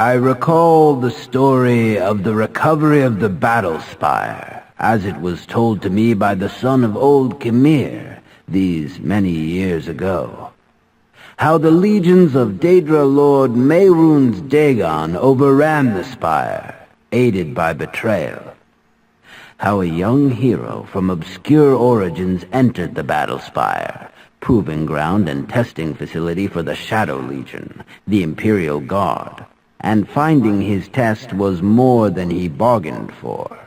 I recall the story of the recovery of the Battlespire, as it was told to me by the son of old Khmer these many years ago. How the legions of Daedra Lord Mehrunes Dagon overran the spire, aided by betrayal. How a young hero from obscure origins entered the Battlespire, proving ground and testing facility for the Shadow Legion, the Imperial Guard, and finding his test was more than he bargained for.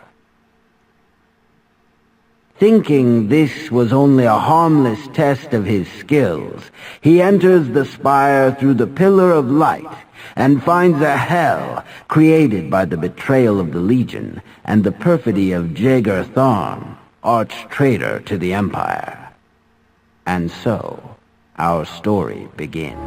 Thinking this was only a harmless test of his skills, he enters the spire through the Pillar of Light and finds a hell created by the betrayal of the Legion and the perfidy of Jaeger Tharn, arch-traitor to the Empire. And so, our story begins.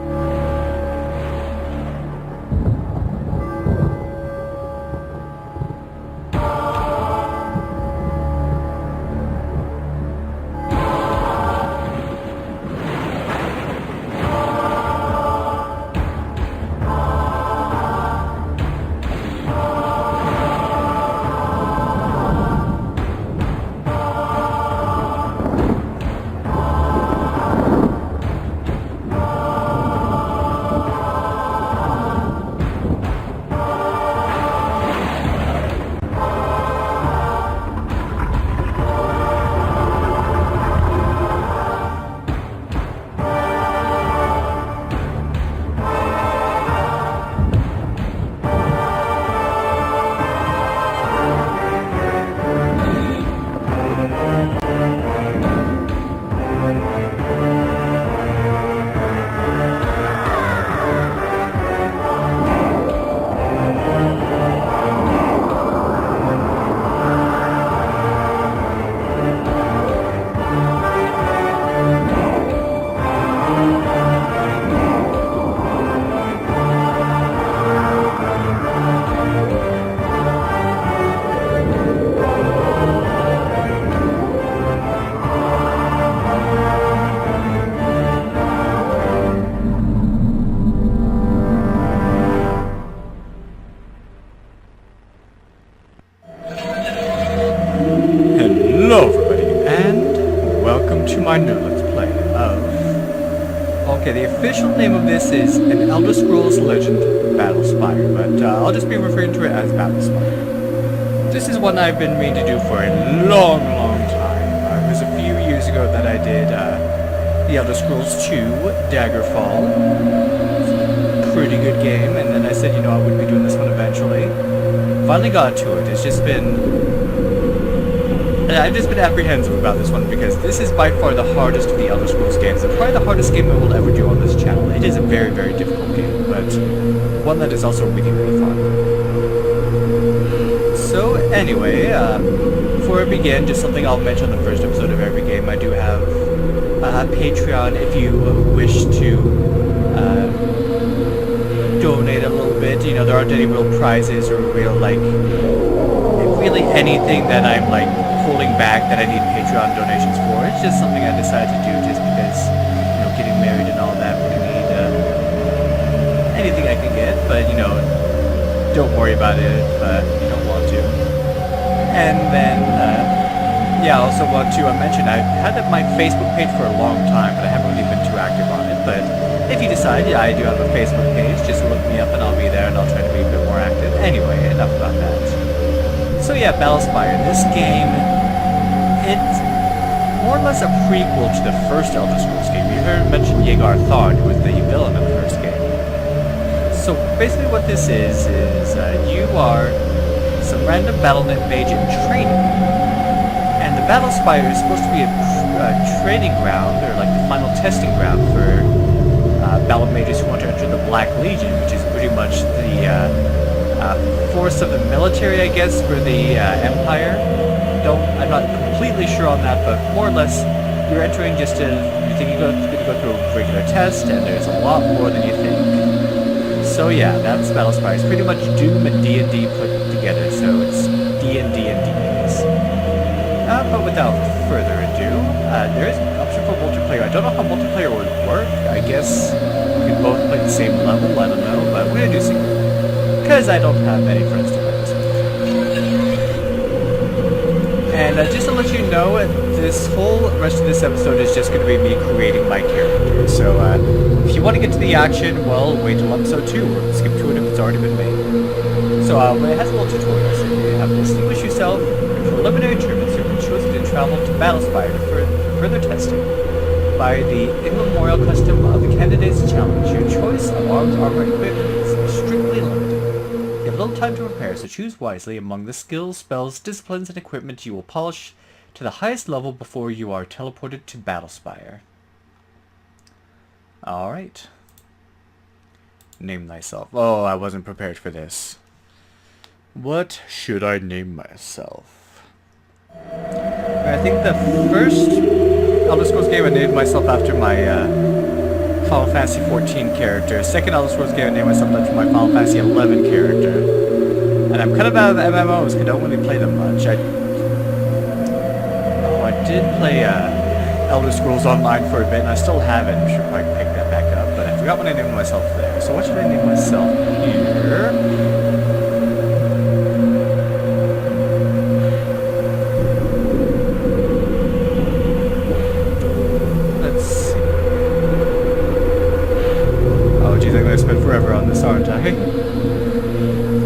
Hello everybody, and welcome to my new Let's Play of... Okay, the official name of this is An Elder Scrolls Legend Battlespire, but I'll just be referring to it as Battlespire. This is one I've been meaning to do for a long time. It was a few years ago that I did The Elder Scrolls 2, Daggerfall. It's a pretty good game, and then I said, you know, I would be doing this one eventually. Finally got to it. It's just been... I've just been apprehensive about this one because this is by far the hardest of the Elder Scrolls games, and probably the hardest game I will ever do on this channel. It is a very, very difficult game, but one that is also really, really fun. So anyway, before I begin, just something I'll mention in the first episode of every game. I do have a Patreon if you wish to donate a little bit. You know, there aren't any real prizes or real, like, really anything that I'm, like, holding back that I need Patreon donations for. It's just something I decided to do just because, you know, getting married and all that would need anything I can get, but, you know, don't worry about it if you don't want to. And then, yeah, I also want to mention, I've had my Facebook page for a long time, but I haven't really been too active on it, but if you decide, yeah, I do have a Facebook page, just look me up and I'll be there and I'll try to be a bit more active. Anyway, enough about that. So yeah, Battlespire. This game, it's more or less a prequel to the first Elder Scrolls game. You heard mention Jaeger Tharn, who was the villain of the first game. So basically what this is you are some random BattleNet mage in training. And the Battlespire is supposed to be a training ground, or like the final testing ground for battle mages who want to enter the Black Legion, which is pretty much the force of the military, I guess, for the Empire. I'm not completely sure on that, but more or less, you're entering just to, you think you're going to go through a regular test, and there's a lot more than you think. So yeah, that's Battlespire. It's pretty much Doom and D&D put together, so it's D&D and D&Ds. But without further ado, there is an option for multiplayer. I don't know how multiplayer would work. I guess we could both play the same level, I don't know, but we're gonna do single. because I don't have any friends to rent. And just to let you know, this whole rest of this episode is just going to be me creating my character. So if you want to get to the action, well, wait till episode 2, or skip to it if it's already been made. So it has a little tutorial. So you have to distinguish yourself. Your preliminary tournaments, you've been chosen to travel to Battlespire for further testing. By the immemorial custom of the candidate's challenge, your choice of arms, armor, and equipment is strictly limited. You have little time to prepare, so choose wisely among the skills, spells, disciplines, and equipment you will polish to the highest level before you are teleported to Battlespire. Alright. Name thyself. Oh, I wasn't prepared for this. What should I name myself? I think the first Elder Scrolls game I named myself after my Final Fantasy XIV character. Second Elder Scrolls game I named myself after my Final Fantasy XI character. And I'm kind of out of MMOs because I don't really play them much. I did play Elder Scrolls Online for a bit, and I still haven't. I should probably pick that back up, but I forgot what I named myself there. So what should I name myself here? Let's see. Oh geez, I'm going to spend forever on this, aren't I?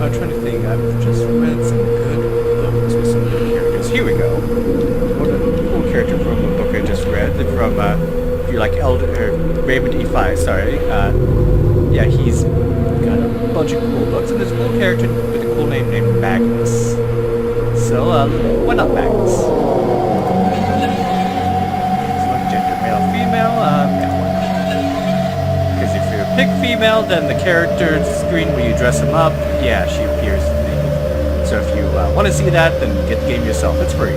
I'm trying to think. I've just read some good books with some good characters. Here we go. Character from a book I just read from if you like Raymond E5, sorry. Yeah, he's got a bunch of cool books, and there's a cool character with a cool name named Magnus. So why not Magnus? Select gender, male, female, yeah, why not? Because if you pick female, then the character screen where you dress him up, yeah, she appears naked. So if you want to see that, then get the game yourself. It's free.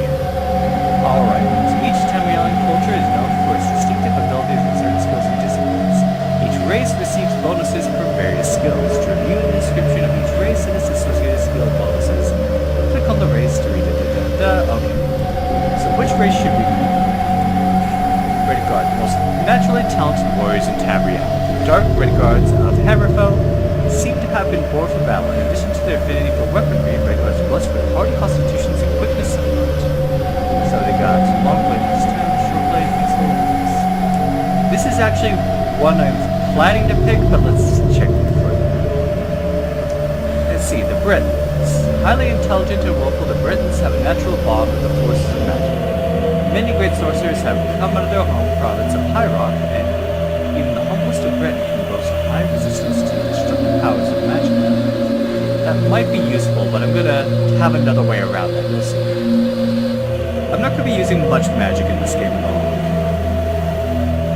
Alright, so each Tamrielian culture is known for its distinctive abilities in certain skills and disciplines. Each race receives bonuses for various skills. To review the description of each race and its associated skill bonuses, click on the race to read it. Okay. So which race should we be? Red Guard, the most naturally talented warriors in Tamriel. The dark Red Guards of Hammerfell seem to have been born for battle. In addition to their affinity for weaponry, Red Guards are blessed with hardy constitutions and quickness of foot. So they got long blade pistol, short blade pistol. This is actually one I'm planning to pick, but let's check it further. Let's see, the Britons. Highly intelligent and willful, the Britons have a natural bond with the forces of magic. Many great sorcerers have come out of their home province of High Rock, and even the humblest of Britain can boast high resistance to the destructive powers of magic. That might be useful, but I'm gonna have another way around that this year. I'm not going to be using much magic in this game at all.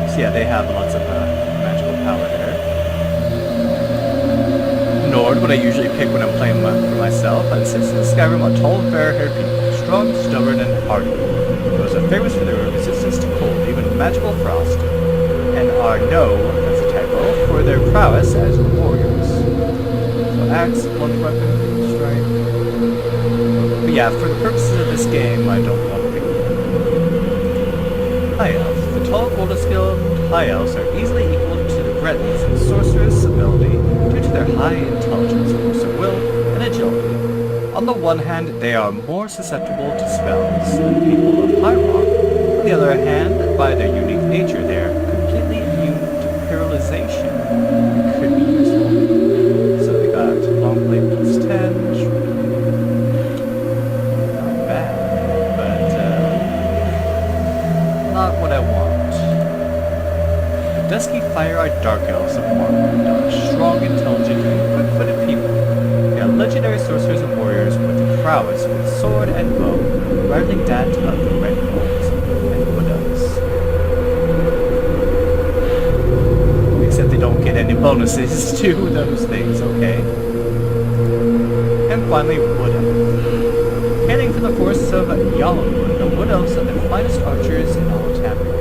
So yeah, they have lots of magical power there. Nord, what I usually pick when I'm playing for myself. And citizens of Skyrim are tall, fair-haired people, strong, stubborn, and hardy. Those are famous for their resistance to cold, even magical frost, and are known, that's a typo, for their prowess as warriors. So axe, blunt weapon, strike. But yeah, for the purposes of this game, I don't want to pick High Elves. The tall, golden-skilled High Elves are easily equal to the Bretons in sorceress ability due to their high intelligence, force of will, and agility. On the one hand, they are more susceptible to spells than people of High Rock. On the other hand, by their unique nature, they are completely immune to paralyzation. It could be useful. So they got long blade plus 10, what I want. The dusky fire-eyed dark elves of Morrowind are strong, intelligent, and quick-footed people. They are legendary sorcerers and warriors with prowess with sword and bow, rivaling that of the Red Guards and Wood Elves. Except they don't get any bonuses to those things, okay? And finally, Wood Elves. Hailing from the forests of Yalonwood, the Wood Elves are the finest archers in all of Tamriel.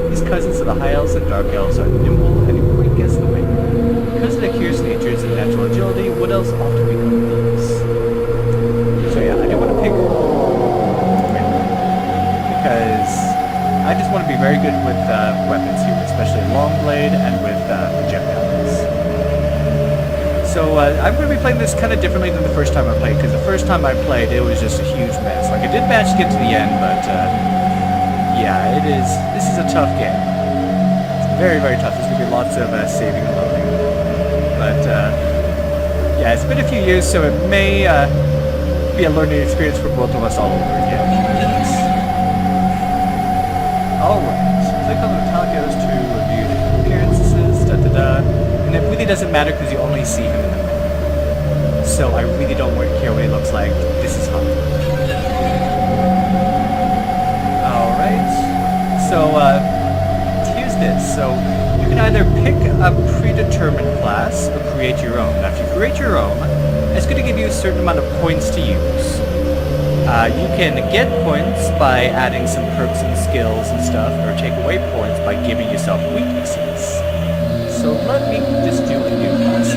These cousins of the High Elves and Dark Elves are nimble and quick as the wind. Because of their curious natures and natural agility, Wood Elves often become thieves. So yeah, I do want to pick because I just want to be very good with weapons here, especially long blade and with projectiles. So So I'm going to be playing this kind of differently than the first time I played, because the first time I played, it was just a huge mess. Like, I did manage to get to the end, but yeah, this is a tough game. It's very, very tough. There's going to be lots of saving and loading. But yeah, it's been a few years, so it may be a learning experience for both of us all over again. Alright, so click on the metallic arrows to review the appearances, da-da-da. And it really doesn't matter because you only see him in the menu. So I really don't care what he looks like. This is fun. Alright. So, here's this. So, you can either pick a predetermined class or create your own. Now, if you create your own, it's going to give you a certain amount of points to use. You can get points by adding some perks and skills and stuff, or take away points by giving yourself weaknesses. So let me just do a new class.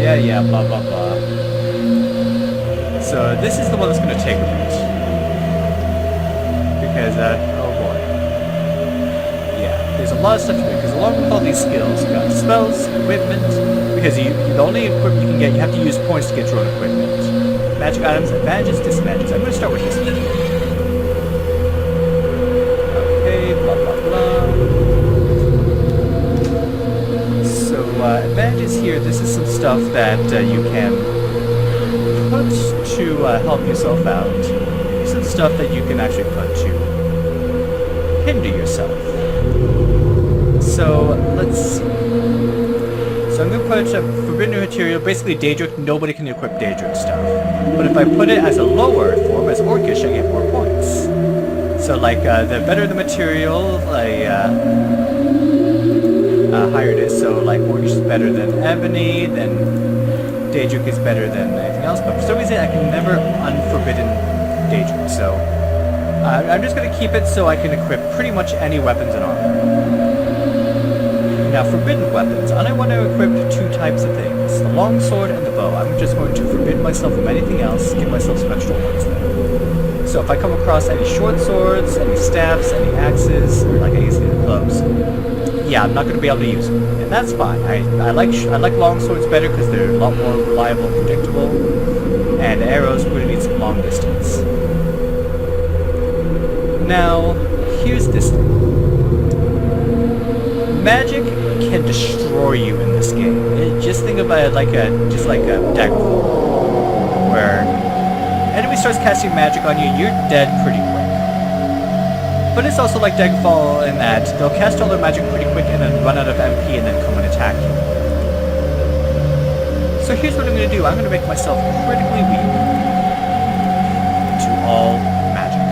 Yeah, blah, blah, blah. So this is the one that's going to take a bit. Because, oh boy. Yeah, there's a lot of stuff to do, because along with all these skills, you got spells, equipment, because the only equipment you can get, you have to use points to get your own equipment. Magic items, advantages, disadvantages. I'm going to start with this one. Okay, blah, blah, blah. So, advantages here, this is some stuff that you can put to help yourself out. This is stuff that you can actually put to hinder yourself. So, let's see. So I'm going to put forbidden material, basically Daedric. Nobody can equip Daedric stuff. But if I put it as a lower form, as Orcish, I get more points. So like, the better the material, higher it is. So like, Orcish is better than Ebony, then Daedric is better than anything else. But for some reason, I can never unforbidden Daedric. So I'm just going to keep it so I can equip pretty much any weapons and armor. Now, forbidden weapons, and I want to equip two types of things, the longsword and the bow. I'm just going to forbid myself from anything else, give myself some extra ones there. So if I come across any short swords, any staffs, any axes, or like I guess any clubs, yeah, I'm not going to be able to use them. And that's fine. I like longswords better because they're a lot more reliable and predictable, and arrows really need some long distance. Now, here's this thing. Magic can destroy you in this game. Just think about it like a Daggerfall, where enemy starts casting magic on you, you're dead pretty quick. But it's also like Daggerfall in that they'll cast all their magic pretty quick and then run out of MP and then come and attack you. So here's what I'm going to do. I'm going to make myself critically weak to all magic.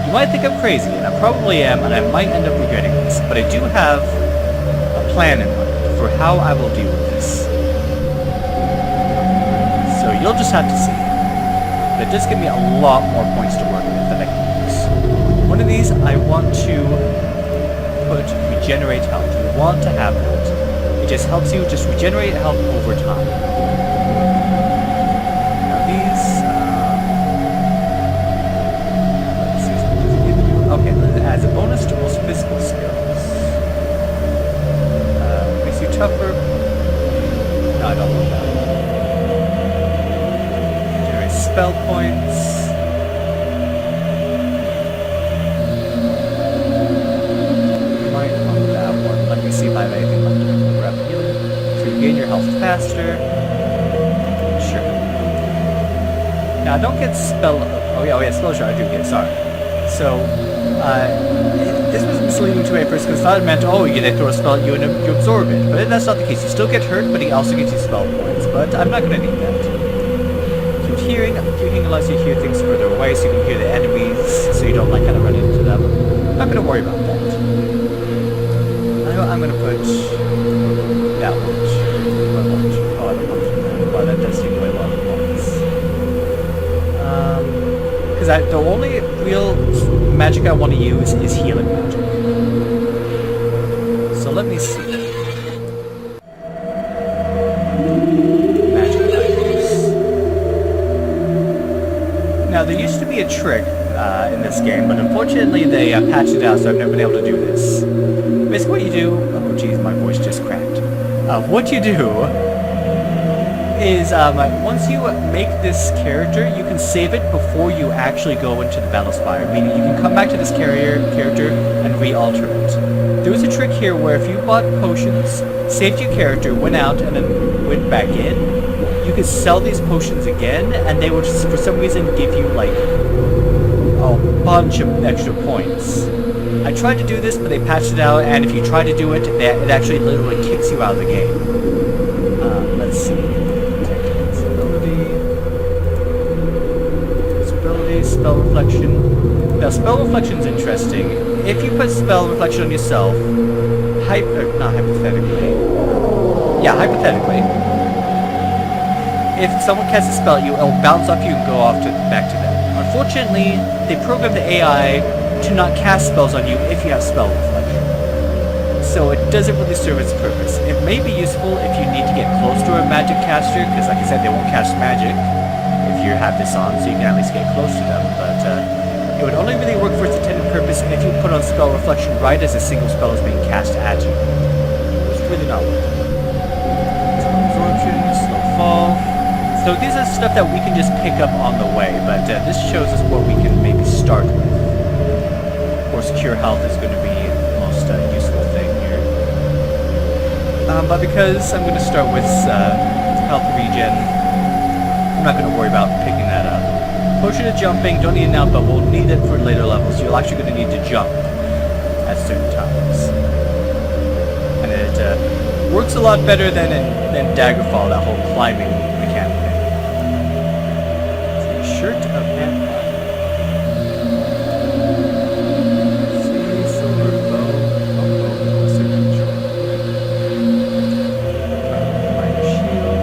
You might think I'm crazy, and I probably am, and I might end up regretting this, but I do have a plan in mind for how I will deal with this. So you'll just have to see. That does give me a lot more points to work with that I can use. One of these, I want to put regenerate health. You want to have that. It just helps you just regenerate health over time. Now these... Okay, as a bonus to most physical skills. Makes you tougher. No, I don't want that. Generate spell points. Might want that one. Let me see if I have anything left to grab healing. So you gain your health faster. Sure. Now, I don't get spell... Oh yeah, spell shot I do get, sorry. So... this was misleading to me at first because I thought it meant, oh, they throw a spell at you and you absorb it. But that's not the case. You still get hurt, but he also gives you spell points. But I'm not going to need that. Acute hearing. Acute hearing allows you to hear things further away so you can hear the enemies so you don't like kind of run into them. I'm not going to worry about that. I'm going to put that launch. Oh, I don't want to. Oh, that does take away a lot of points. Because the only real magic I want to use is healing magic. So let me see. Magic items. Now there used to be a trick in this game, but unfortunately they patched it out, so I've never been able to do this. Basically what you do... Oh geez, my voice just cracked. What you do is once you make this character, you can save it before you actually go into the Battlespire. Meaning you can come back to this character and re-alter it. There was a trick here where if you bought potions, saved your character, went out, and then went back in, you could sell these potions again, and they would just, for some reason, give you like a bunch of extra points. I tried to do this, but they patched it out, and if you try to do it, it actually literally kicks you out of the game. Let's see. Visibility, spell reflection. Now, spell reflection's interesting. If you put spell reflection on yourself, not hypothetically. Yeah, hypothetically. If someone casts a spell at you, it'll bounce off you and go off back to them. Unfortunately, they programmed the AI to not cast spells on you if you have spell reflection. So it doesn't really serve its purpose. It may be useful if you need to get close to a magic caster, because like I said, they won't cast magic if you have this on, so you can at least get close to them, but it would only really work for its intended purpose if you put on spell reflection right as a single spell is being cast at you. It's really not worth it. Slow absorption, slow fall. So these are stuff that we can just pick up on the way, but this shows us what we can maybe start with. Of course, cure health is going to be the most useful thing here. But because I'm going to start with health regen, I'm not going to worry about picking that up. Potion of jumping, don't need it now, but we'll need it for later levels. You're actually going to need to jump at certain times. And it works a lot better than Daggerfall, that whole climbing mechanic thing. See, shirt of Vampire. See, silver bow. Lesser control. Minor shield.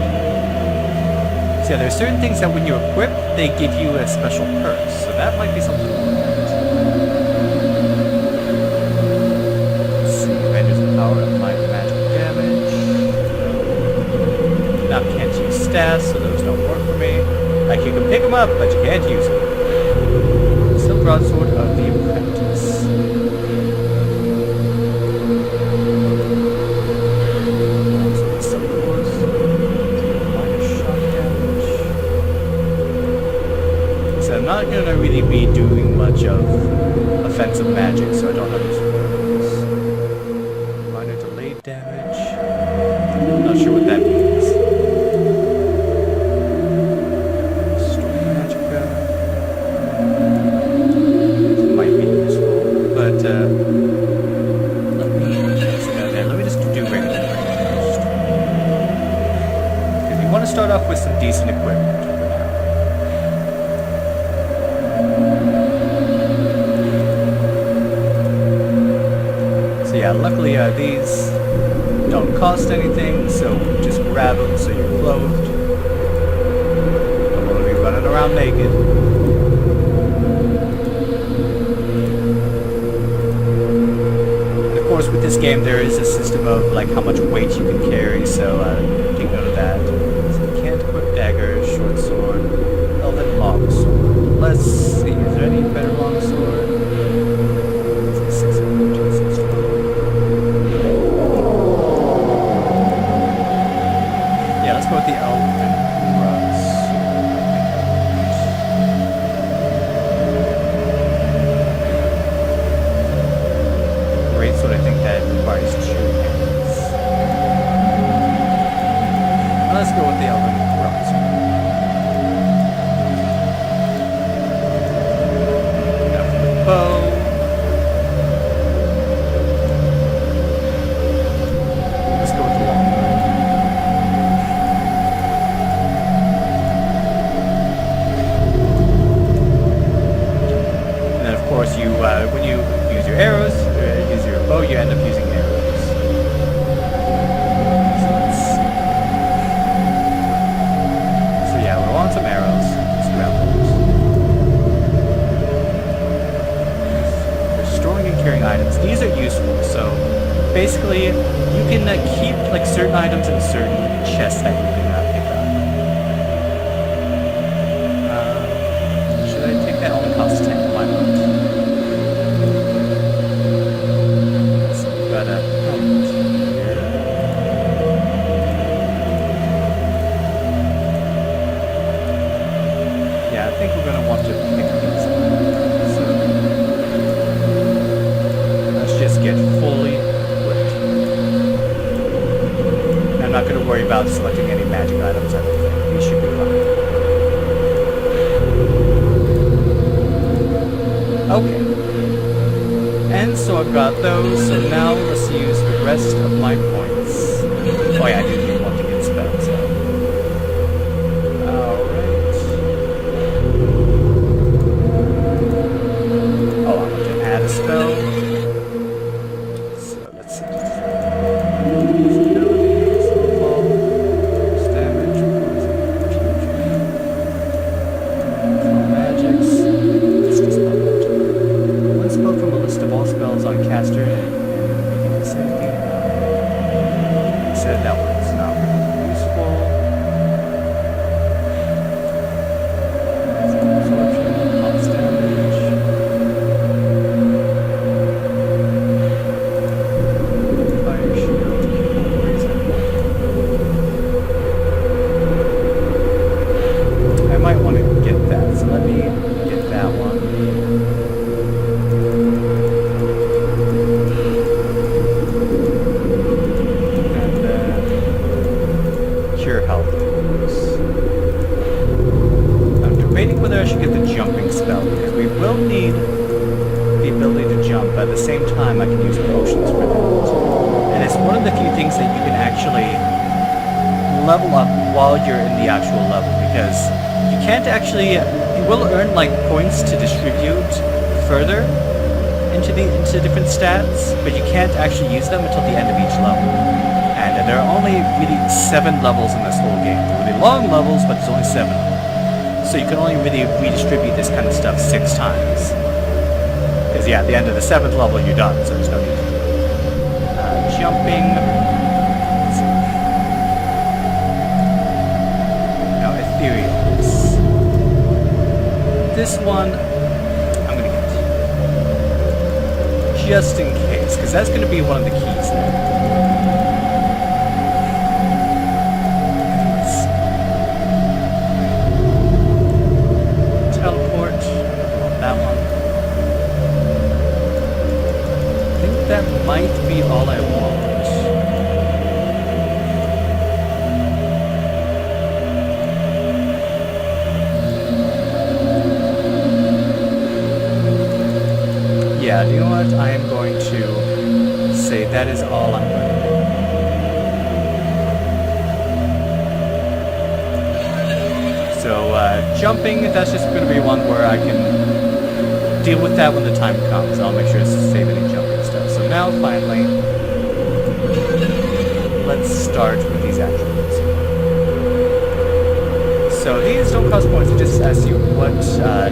So yeah, there's certain things that when you equip, they give you a special perk, so that might be something to look at. Let's see, renders the power of my magic damage. Now can't use stats, so those don't work for me. Like, you can pick them up, but you can't use them. Silk broadsword of the apprentice. I'm not going to really be doing much of offensive magic, so I don't have this. Minor delayed damage. I'm not sure what that means. Storm magicka. It might be useful, but let me just do regular damage first. Because you want to start off with some decent equipment. Yeah, luckily these don't cost anything, so just grab them so you're clothed. Don't want to be running around naked. And of course with this game there is a system of like how much weight you can carry, so take note of that. So you can't equip dagger, short sword, elven long sword. Let's see, is there any better long sword? Let's go with the elven great sword, I think that requires 2 hands. Let's go with the elven bow. Let's go with the long bow. And then of course you, when you use your arrows, or use your bow, you end up using arrows. So yeah, we're on some arrows. Let's grab those. Storing and carrying items. These are useful, so basically you can keep like certain items in certain chests that you can pick up. Should I take that? Only costs 10. Why not? So we've got a without selecting any magic items, I don't think. These should be fine. Okay. And so I've got those, so now let's use the rest of my points. Oh yeah, I do need one to get spells, so. Alright. Oh, I want to add a spell. So let's see. These abilities, fall, damage, poison, magics. Let's dispel magic. One spell from a list of all spells on caster and making a safety. Said that one's not really useful. Absorption, cost damage. Fire shield, poison. I might want to get that, so let me get that one. Whether I should get the jumping spell, because we will need the ability to jump, but at the same time I can use potions for that. And it's one of the few things that you can actually level up while you're in the actual level, because you can't actually, you will earn like points to distribute further into different stats, but you can't actually use them until the end of each level. And there are only really 7 levels in this whole game. They're really long levels, but there's only 7 of them. So you can only really redistribute this kind of stuff 6 times. Because yeah, at the end of the 7th level you're done, so there's no need. Jumping. Let's see. Now ethereals. This one I'm gonna get. Just in case, because that's gonna be one of the keys there. That might be all I want. Yeah, you know what? I am going to say that is all I'm going to do. So, jumping, that's just going to be one where I can deal with that when the time comes. I'll make sure to save any jumping stuff. So now, finally, let's start with these attributes. So these don't cost points, it just asks you what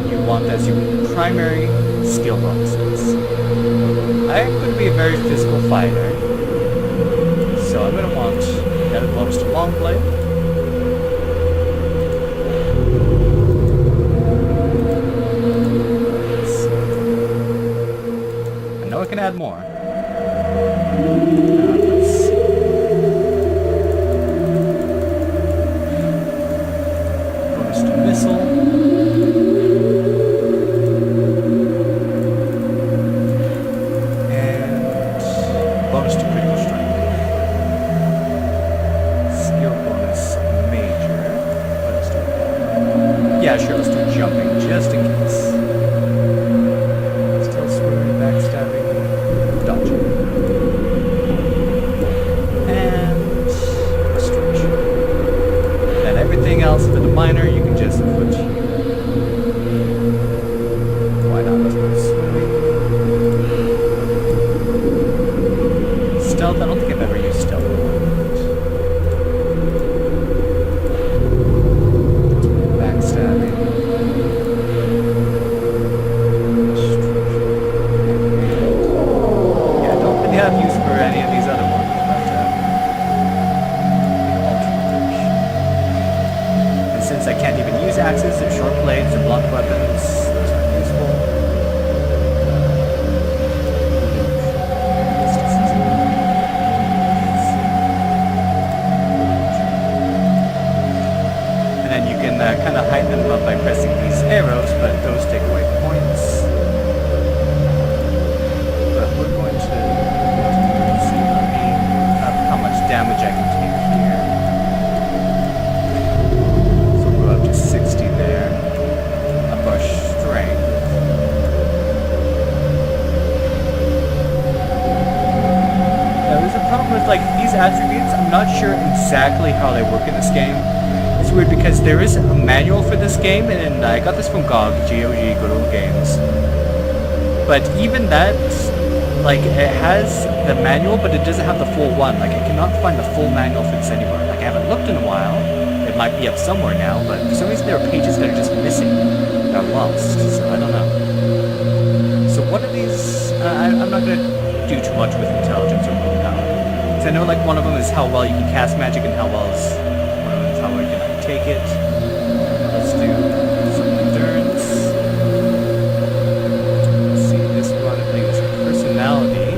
you want as your primary skill bonuses. I'm going to be a very physical fighter, so I'm going to want that bonus to long blade. I can add more. Let's see. Bonus to missile. And bonus to critical strike. Skill bonus major. Let's do it. Yeah, sure, let's do jumping just in case. Still swimming, backstabbing. Dodging. And restoration. And everything else for the minor you can just put here. Why not? Let's put swimming. Stealth, I don't think I've ever used stealth before. Backstabbing. Have use for any of these other ones, but and since I can't even use axes or short blades or blunt weapons, those aren't useful. And then you can kind of hide them up by pressing these arrows, but those take away points. But we're going to attributes, I'm not sure exactly how they work in this game. It's weird because there is a manual for this game, and I got this from GOG, G-O-G, Good Old Games. But even that, like, it has the manual, but it doesn't have the full one. Like, I cannot find the full manual for this anywhere. Like, I haven't looked in a while. It might be up somewhere now, but for some reason there are pages that are just missing. That are lost, so I don't know. So what are these? I'm not going to do too much with intelligence or willpower. Because I know, like, one of them is how well you can cast magic, and how well is one of them is how well you can, like, take it. Let's do some endurance. Let's see, this one, I think, is personality.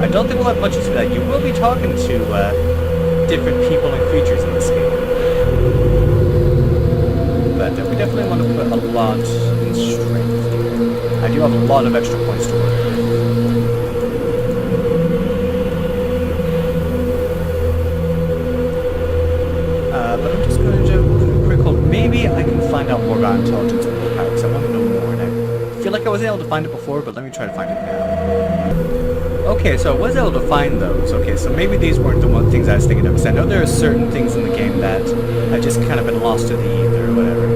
I don't think we'll have much use for that. You will be talking to different people and creatures in this game. But we definitely want to put a lot in strength. I do have a lot of extra points to work with. But I'm just going to do a quick hold. Maybe I can find out more about intelligence and willpower, because I want to know more. And I feel like I wasn't able to find it before, but let me try to find it now. Okay, so I was able to find those. Okay, so maybe these weren't the one things I was thinking of, because I know there are certain things in the game that I've just kind of been lost to the ether or whatever.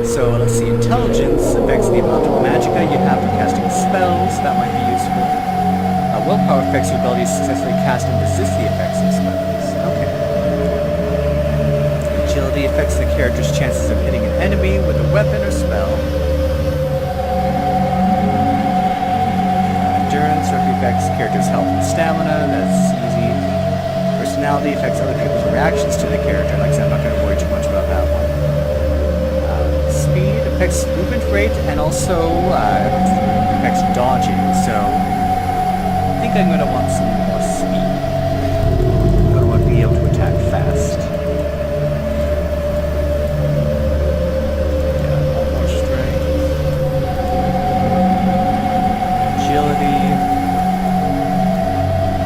So let's see, intelligence affects the amount of magicka you have for casting spells. That might be useful. Willpower affects your ability to successfully cast and resist the effects of spells. Okay. Agility affects the character's chances of hitting an enemy with a weapon or spell. Endurance affects character's health and stamina. That's easy. Personality affects other people's reactions to the character. Like I said, I'm not going to worry too much about that one. Speed affects movement rate and also affects dodging. So I think I'm going to want some more speed. I'm going to want to be able to attack fast. Yeah, more strength. Agility.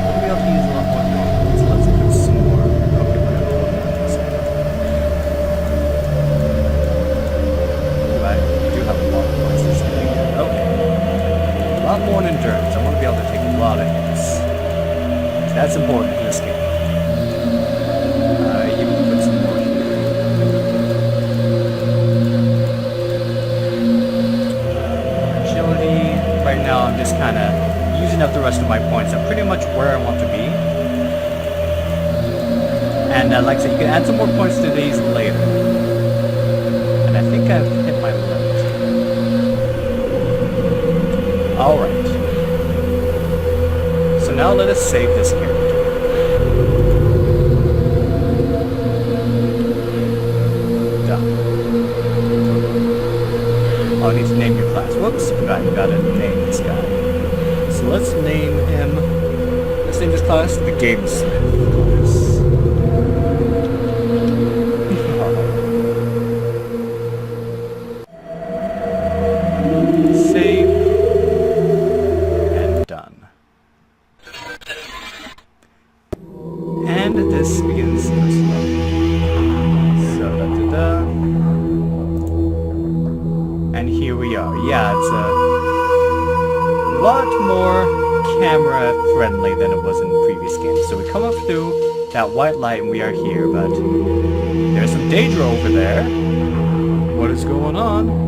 We'll be able to use a lot more points. So let's put some more. Okay, we're going to put that second. I do have a lot of points this thing. Okay. A lot more in endurance. I want to be able to take a lot of hits. That's important in this game. You can put some more here. Agility. Right now I'm just kind of using up the rest of my points. I'm pretty much where I want to be. And like I said, you can add some more points to these later. And I think I've hit my limit. Alright. So now let us save this character. Done. Oh, I need to name your class. Whoops, forgot you gotta name this guy. So let's name him. Let's name this class the Gamesmith class. Save. And done. And this begins the first level. So da-da-da. And here we are. Yeah, it's a lot more camera friendly than it was in previous games. So we come up through that white light and we are here, but there's some danger over there. What is going on?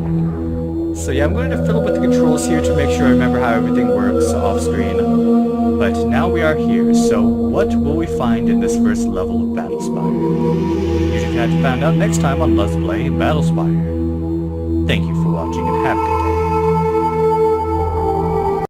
So yeah, I'm going to fiddle with the controls here to make sure I remember how everything works off screen. But now we are here, so what will we find in this first level of Battlespire? You should have to find out next time on Let's Play Battlespire. Thank you for watching and have a good day.